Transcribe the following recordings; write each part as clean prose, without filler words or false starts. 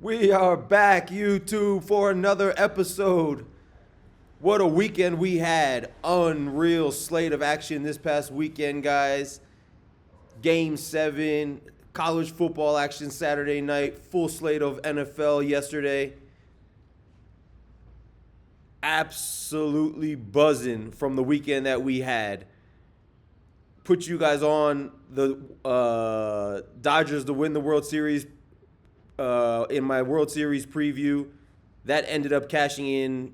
We are back, YouTube, for another episode. What a weekend we had. Unreal slate of action this past weekend, guys. Game 7, college football action Saturday night, full slate of NFL yesterday. Absolutely buzzing from the weekend that we had. Put you guys on the Dodgers to win the World Series in my World Series preview. That ended up cashing in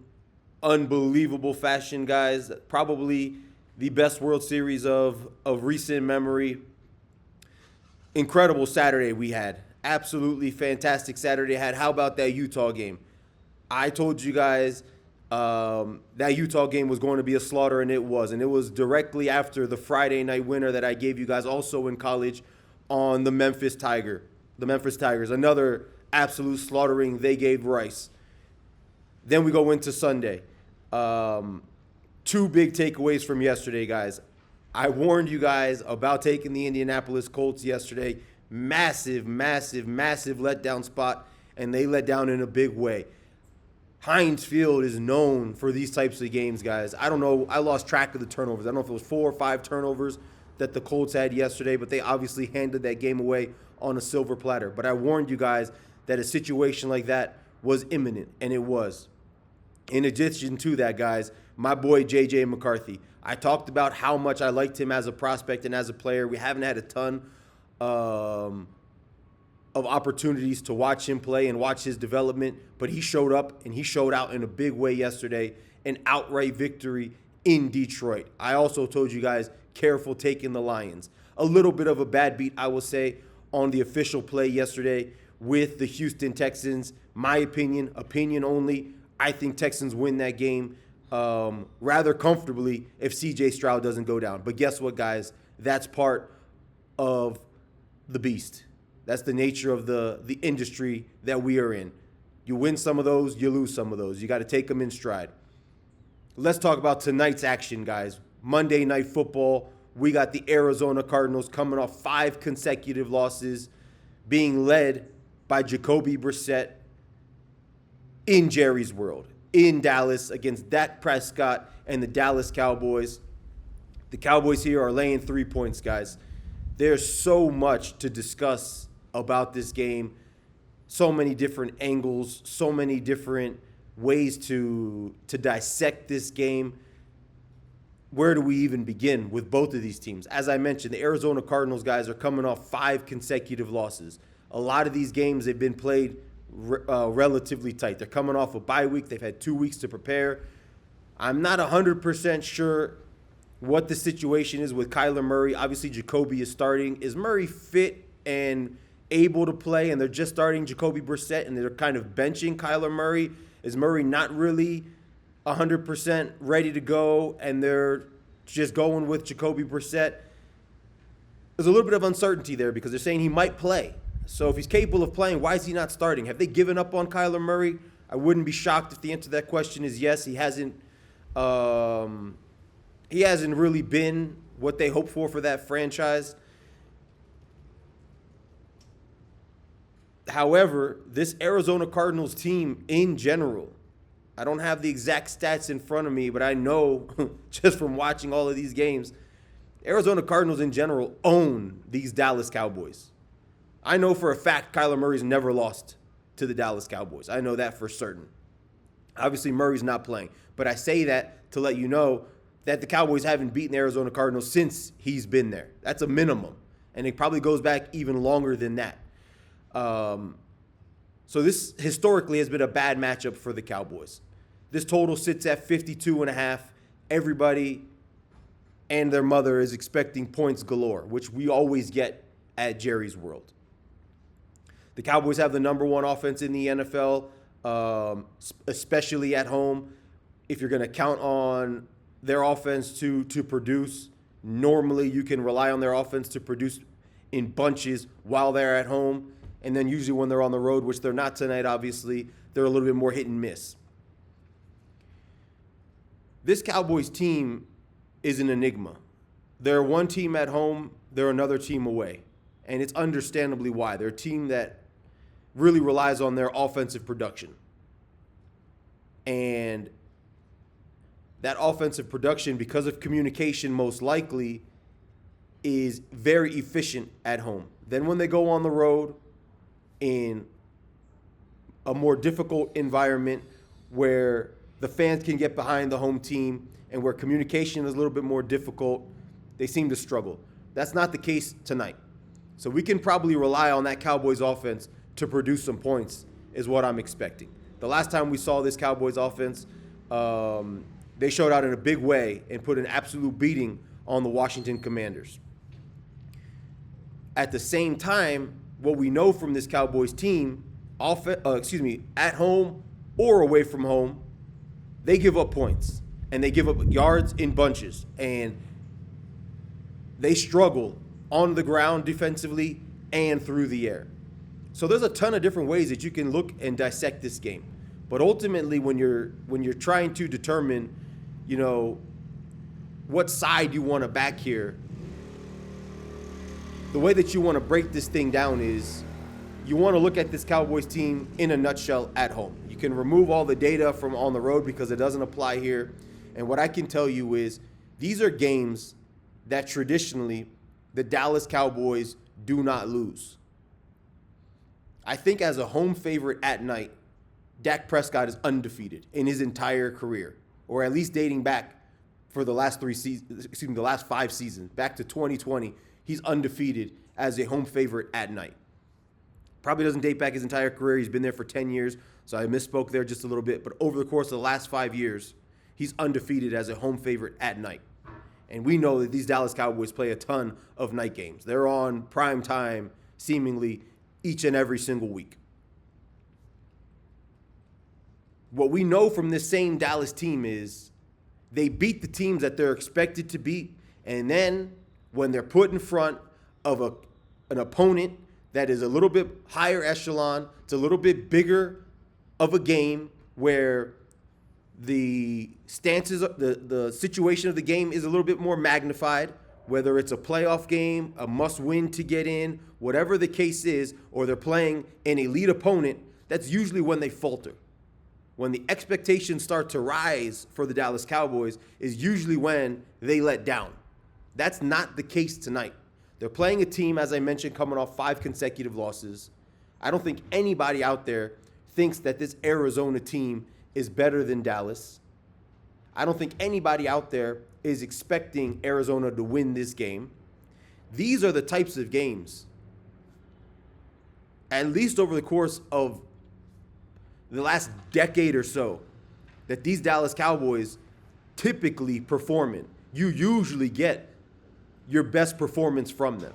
unbelievable fashion, guys. Probably the best World Series of recent memory. Incredible Saturday we had. Absolutely fantastic Saturday had. How about that Utah game? I told you guys that Utah game was going to be a slaughter, and it was. And it was directly after the Friday night winner that I gave you guys also in college on the Memphis Tigers. Another absolute slaughtering they gave Rice. Then we go into Sunday. Two big takeaways from yesterday, guys. I warned you guys about taking the Indianapolis Colts yesterday. Massive letdown spot, and they let down in a big way. Heinz Field is known for these types of games, guys. I don't know. I lost track of the turnovers. I don't know if it was 4 or 5 turnovers that the Colts had yesterday, but they obviously handed that game away on a silver platter. But I warned you guys that a situation like that was imminent, and it was. In addition to that, guys, my boy J.J. McCarthy. I talked about how much I liked him as a prospect and as a player. We haven't had a ton of opportunities to watch him play and watch his development, but he showed up and he showed out in a big way yesterday. An outright victory in Detroit. I also told you guys, careful taking the Lions. A little bit of a bad beat, I will say, on the official play yesterday with the Houston Texans. My opinion only. I think Texans win that game rather comfortably if C.J. Stroud doesn't go down. But guess what, guys? That's part of the beast. That's the nature of the industry that we are in. You win some of those, you lose some of those. You got to take them in stride. Let's talk about tonight's action, guys. Monday Night Football. We got the Arizona Cardinals coming off 5 consecutive losses, being led by Jacoby Brissett in Jerry's World, in Dallas, against Dak Prescott and the Dallas Cowboys. The Cowboys here are laying 3 points, guys. There's so much to discuss about this game, so many different angles, so many different ways to dissect this game. Where do we even begin with both of these teams? As I mentioned, the Arizona Cardinals, guys, are coming off 5 consecutive losses. A lot of these games, they've been played relatively tight. They're coming off a bye week. They've had 2 weeks to prepare. I'm not 100% sure what the situation is with Kyler Murray. Obviously, Jacoby is starting. Is Murray fit and able to play, and they're just starting Jacoby Brissett, and they're kind of benching Kyler Murray? Is Murray not really 100% ready to go, and they're just going with Jacoby Brissett? There's a little bit of uncertainty there because they're saying he might play. So if he's capable of playing, why is he not starting? Have they given up on Kyler Murray? I wouldn't be shocked if the answer to that question is yes. He hasn't really been what they hoped for that franchise. However, this Arizona Cardinals team in general, I don't have the exact stats in front of me, but I know just from watching all of these games, Arizona Cardinals in general own these Dallas Cowboys. I know for a fact Kyler Murray's never lost to the Dallas Cowboys. I know that for certain. Obviously, Murray's not playing. But I say that to let you know that the Cowboys haven't beaten the Arizona Cardinals since he's been there. That's a minimum. And it probably goes back even longer than that. So this historically has been a bad matchup for the Cowboys. This total sits at 52.5. Everybody and their mother is expecting points galore, which we always get at Jerry's World. The Cowboys have the number 1 offense in the NFL, especially at home. If you're going to count on their offense to produce, normally you can rely on their offense to produce in bunches while they're at home. And then usually when they're on the road, which they're not tonight, obviously, they're a little bit more hit and miss. This Cowboys team is an enigma. They're one team at home, they're another team away. And it's understandably why. They're a team that really relies on their offensive production. And that offensive production, because of communication most likely, is very efficient at home. Then when they go on the road in a more difficult environment where the fans can get behind the home team and where communication is a little bit more difficult, they seem to struggle. That's not the case tonight. So we can probably rely on that Cowboys offense to produce some points is what I'm expecting. The last time we saw this Cowboys offense, they showed out in a big way and put an absolute beating on the Washington Commanders. At the same time, what we know from this Cowboys team, at home or away from home, they give up points and they give up yards in bunches, and they struggle on the ground defensively and through the air. So there's a ton of different ways that you can look and dissect this game. But ultimately, when you're trying to determine, what side you want to back here, the way that you want to break this thing down is you want to look at this Cowboys team in a nutshell at home. You can remove all the data from on the road because it doesn't apply here. And what I can tell you is these are games that traditionally the Dallas Cowboys do not lose. I think as a home favorite at night, Dak Prescott is undefeated in his entire career, or at least dating back for the last the last 5 seasons, back to 2020, he's undefeated as a home favorite at night. Probably doesn't date back his entire career. He's been there for 10 years, so I misspoke there just a little bit. But over the course of the last 5 years, he's undefeated as a home favorite at night. And we know that these Dallas Cowboys play a ton of night games. They're on prime time seemingly each and every single week. What we know from this same Dallas team is they beat the teams that they're expected to beat, and then when they're put in front of an opponent that is a little bit higher echelon, it's a little bit bigger of a game where the stances, the situation of the game is a little bit more magnified, whether it's a playoff game, a must-win to get in, whatever the case is, or they're playing an elite opponent, that's usually when they falter. When the expectations start to rise for the Dallas Cowboys is usually when they let down. That's not the case tonight. They're playing a team, as I mentioned, coming off 5 consecutive losses. I don't think anybody out there thinks that this Arizona team is better than Dallas. I don't think anybody out there is expecting Arizona to win this game. These are the types of games, at least over the course of the last decade or so, that these Dallas Cowboys typically perform in. You usually get your best performance from them.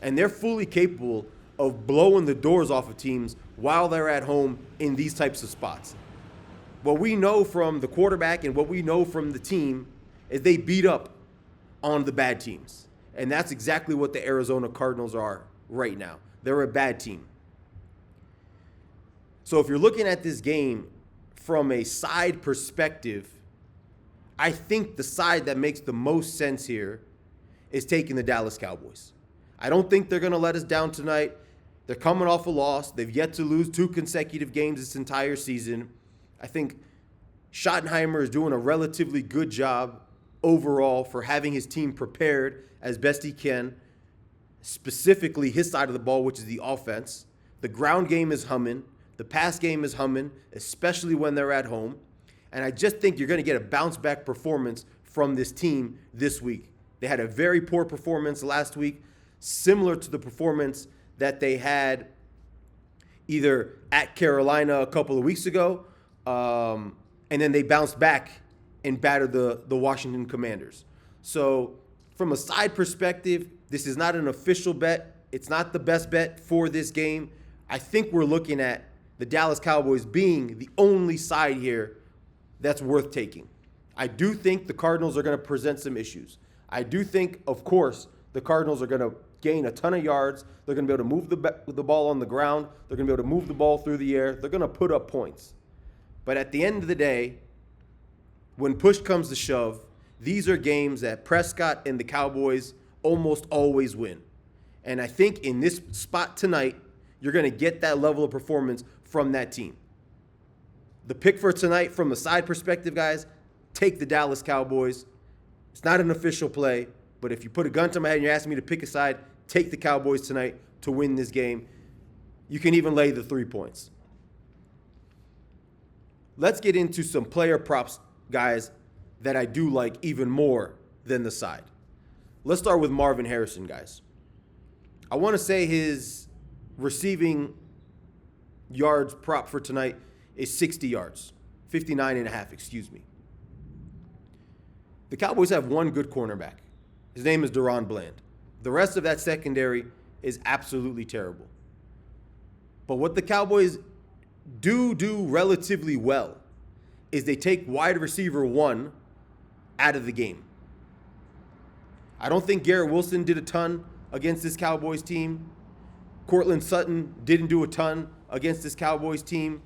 And they're fully capable of blowing the doors off of teams while they're at home in these types of spots. What we know from the quarterback and what we know from the team is they beat up on the bad teams. And that's exactly what the Arizona Cardinals are right now. They're a bad team. So if you're looking at this game from a side perspective, I think the side that makes the most sense here is taking the Dallas Cowboys. I don't think they're going to let us down tonight. They're coming off a loss. They've yet to lose 2 consecutive games this entire season. I think Schottenheimer is doing a relatively good job overall for having his team prepared as best he can, specifically his side of the ball, which is the offense. The ground game is humming. The pass game is humming, especially when they're at home. And I just think you're going to get a bounce-back performance from this team this week. They had a very poor performance last week, similar to the performance that they had either at Carolina a couple of weeks ago, and then they bounced back and battered the Washington Commanders. So from a side perspective, this is not an official bet. It's not the best bet for this game. I think we're looking at the Dallas Cowboys being the only side here that's worth taking. I do think the Cardinals are going to present some issues. I do think, of course, the Cardinals are going to gain a ton of yards. They're going to be able to move the ball on the ground. They're going to be able to move the ball through the air. They're going to put up points. But at the end of the day, when push comes to shove, these are games that Prescott and the Cowboys almost always win. And I think in this spot tonight, you're going to get that level of performance from that team. The pick for tonight from the side perspective, guys, take the Dallas Cowboys. It's not an official play, but if you put a gun to my head and you're asking me to pick a side, take the Cowboys tonight to win this game. You can even lay the 3 points. Let's get into some player props, guys, that I do like even more than the side. Let's start with Marvin Harrison, guys. I want to say his receiving yards prop for tonight is 60 yards, 59.5, excuse me. The Cowboys have one good cornerback. His name is Deron Bland. The rest of that secondary is absolutely terrible. But what the Cowboys do relatively well is they take wide receiver 1 out of the game. I don't think Garrett Wilson did a ton against this Cowboys team. Cortland Sutton didn't do a ton against this Cowboys team.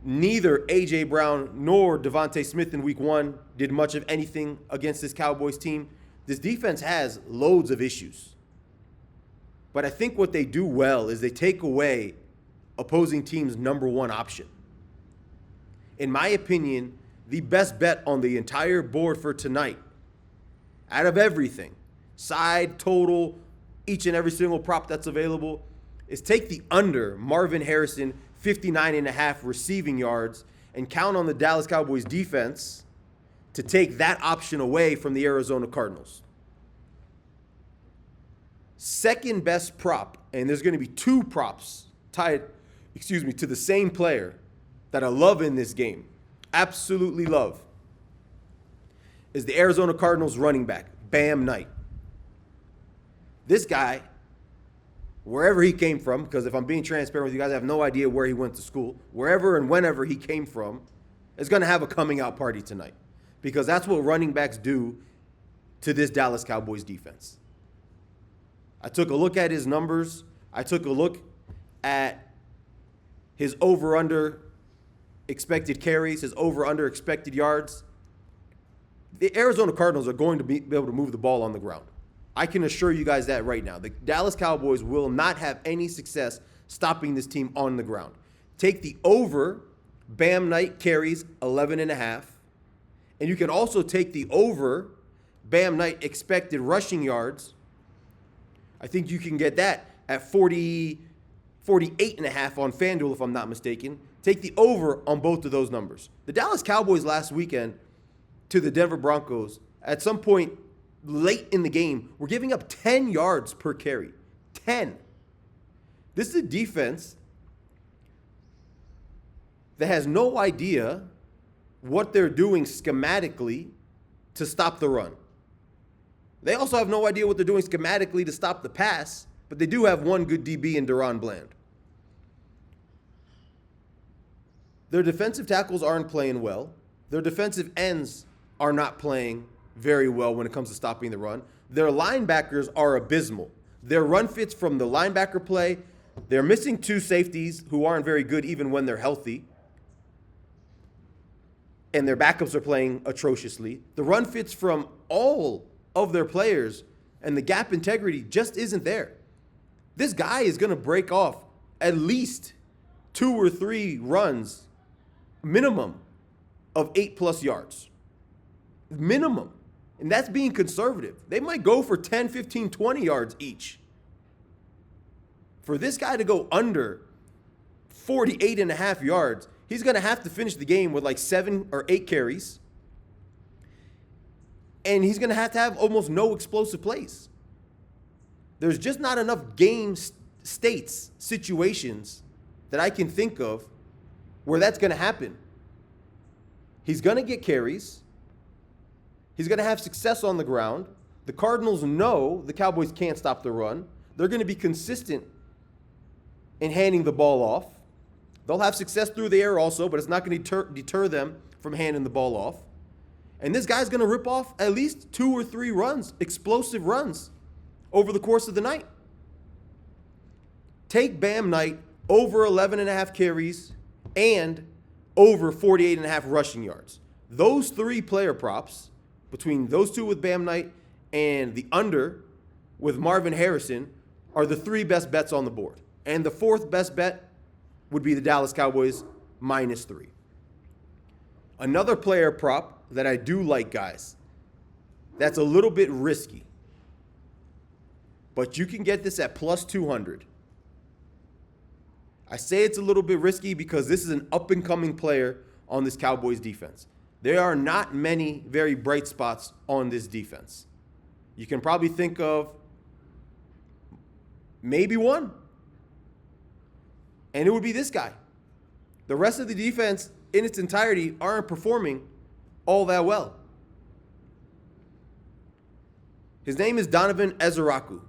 Neither A.J. Brown nor Devontae Smith in week 1 did much of anything against this Cowboys team. This defense has loads of issues. But I think what they do well is they take away opposing teams' number 1 option. In my opinion, the best bet on the entire board for tonight, out of everything, side, total, each and every single prop that's available, is take the under Marvin Harrison 59.5 receiving yards and count on the Dallas Cowboys defense to take that option away from the Arizona Cardinals. Second best prop, and there's going to be 2 props tied, to the same player that I love in this game, absolutely love, is the Arizona Cardinals running back, Bam Knight. This guy, wherever he came from, because if I'm being transparent with you guys, I have no idea where he went to school, wherever and whenever he came from, is going to have a coming out party tonight, because that's what running backs do to this Dallas Cowboys defense. I took a look at his numbers. I took a look at his over-under expected carries, his over-under expected yards. The Arizona Cardinals are going to be able to move the ball on the ground. I can assure you guys that right now. The Dallas Cowboys will not have any success stopping this team on the ground. Take the over, Bam Knight carries 11.5. And you can also take the over, Bam Knight expected rushing yards. I think you can get that at 48.5 on FanDuel, if I'm not mistaken. Take the over on both of those numbers. The Dallas Cowboys last weekend to the Denver Broncos, at some point late in the game, were giving up 10 yards per carry. 10. This is a defense that has no idea what they're doing schematically to stop the run. They also have no idea what they're doing schematically to stop the pass, but they do have one good DB in Deron Bland. Their defensive tackles aren't playing well. Their defensive ends are not playing very well when it comes to stopping the run. Their linebackers are abysmal. Their run fits from the linebacker play. They're missing 2 safeties who aren't very good even when they're healthy. And their backups are playing atrociously. The run fits from all of their players, and the gap integrity just isn't there. This guy is going to break off at least 2 or 3 runs, minimum, of 8+ yards. Minimum. And that's being conservative. They might go for 10, 15, 20 yards each. For this guy to go under 48.5 yards, he's going to have to finish the game with like 7 or 8 carries. And he's going to have almost no explosive plays. There's just not enough game states, situations that I can think of where that's going to happen. He's going to get carries. He's going to have success on the ground. The Cardinals know the Cowboys can't stop the run. They're going to be consistent in handing the ball off. They'll have success through the air also, but it's not going to deter them from handing the ball off. And this guy's going to rip off at least 2 or 3 runs, explosive runs, over the course of the night. Take Bam Knight over 11.5 carries and over 48.5 rushing yards. Those 3 player props, between those 2 with Bam Knight and the under with Marvin Harrison, are the three best bets on the board. And the fourth best bet would be the Dallas Cowboys -3. Another player prop that I do like, guys, that's a little bit risky, but you can get this at +200. I say it's a little bit risky because this is an up-and-coming player on this Cowboys defense. There are not many very bright spots on this defense. You can probably think of maybe one, and it would be this guy. The rest of the defense in its entirety aren't performing all that well. His name is Donovan Ezeiruaku,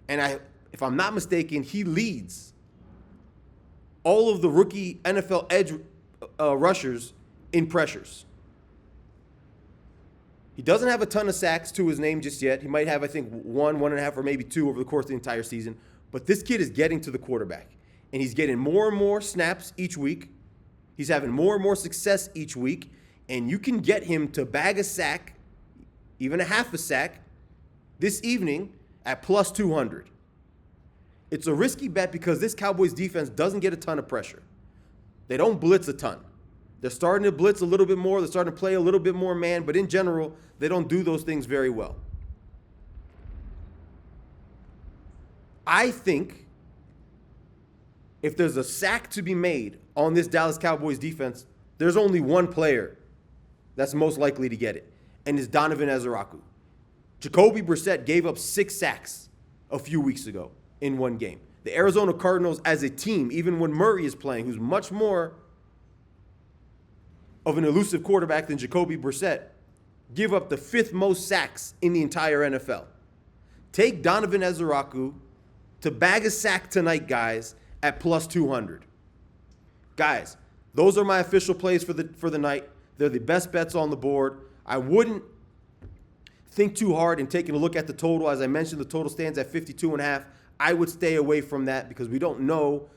and if I'm not mistaken, he leads all of the rookie NFL edge rushers in pressures. He doesn't have a ton of sacks to his name just yet. He might have, I think, 1.5, or maybe 2 over the course of the entire season. But this kid is getting to the quarterback, and he's getting more and more snaps each week. He's having more and more success each week, and you can get him to bag a sack, even a half a sack, this evening at +200. It's a risky bet because this Cowboys defense doesn't get a ton of pressure. They don't blitz a ton. They're starting to blitz a little bit more. They're starting to play a little bit more man, but in general, they don't do those things very well. I think if there's a sack to be made on this Dallas Cowboys defense, there's only one player that's most likely to get it, and it's Donovan Ezeiruaku. Jacoby Brissett gave up 6 sacks a few weeks ago in one game. The Arizona Cardinals as a team, even when Murray is playing, who's much more of an elusive quarterback than Jacoby Brissett, give up the 5th most sacks in the entire NFL. Take Donovan Ezeiruaku to bag a sack tonight, guys, at +200. Guys, those are my official plays for the night. They're the best bets on the board. I wouldn't think too hard in taking a look at the total. As I mentioned, the total stands at 52.5. I would stay away from that because we don't know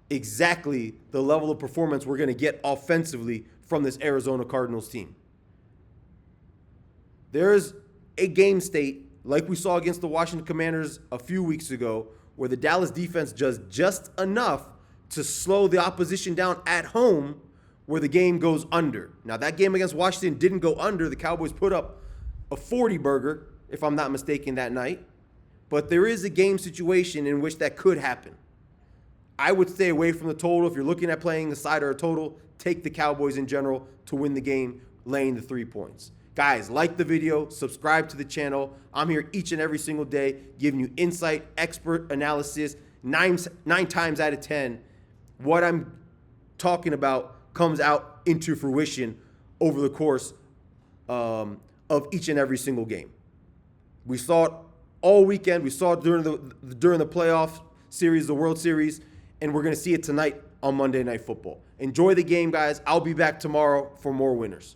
exactly the level of performance we're going to get offensively from this Arizona Cardinals team. There's a game state, like we saw against the Washington Commanders a few weeks ago, where the Dallas defense does just enough to slow the opposition down at home where the game goes under. Now, that game against Washington didn't go under. The Cowboys put up a 40-burger, if I'm not mistaken, that night. But there is a game situation in which that could happen. I would stay away from the total. If you're looking at playing the side or a total, take the Cowboys in general to win the game, laying the 3 points. Guys, like the video, subscribe to the channel. I'm here each and every single day giving you insight, expert analysis. Nine times out of 10, what I'm talking about comes out into fruition over the course of each and every single game. We saw it all weekend. We saw it during the playoff series, the World Series, and we're going to see it tonight on Monday Night Football. Enjoy the game, guys. I'll be back tomorrow for more winners.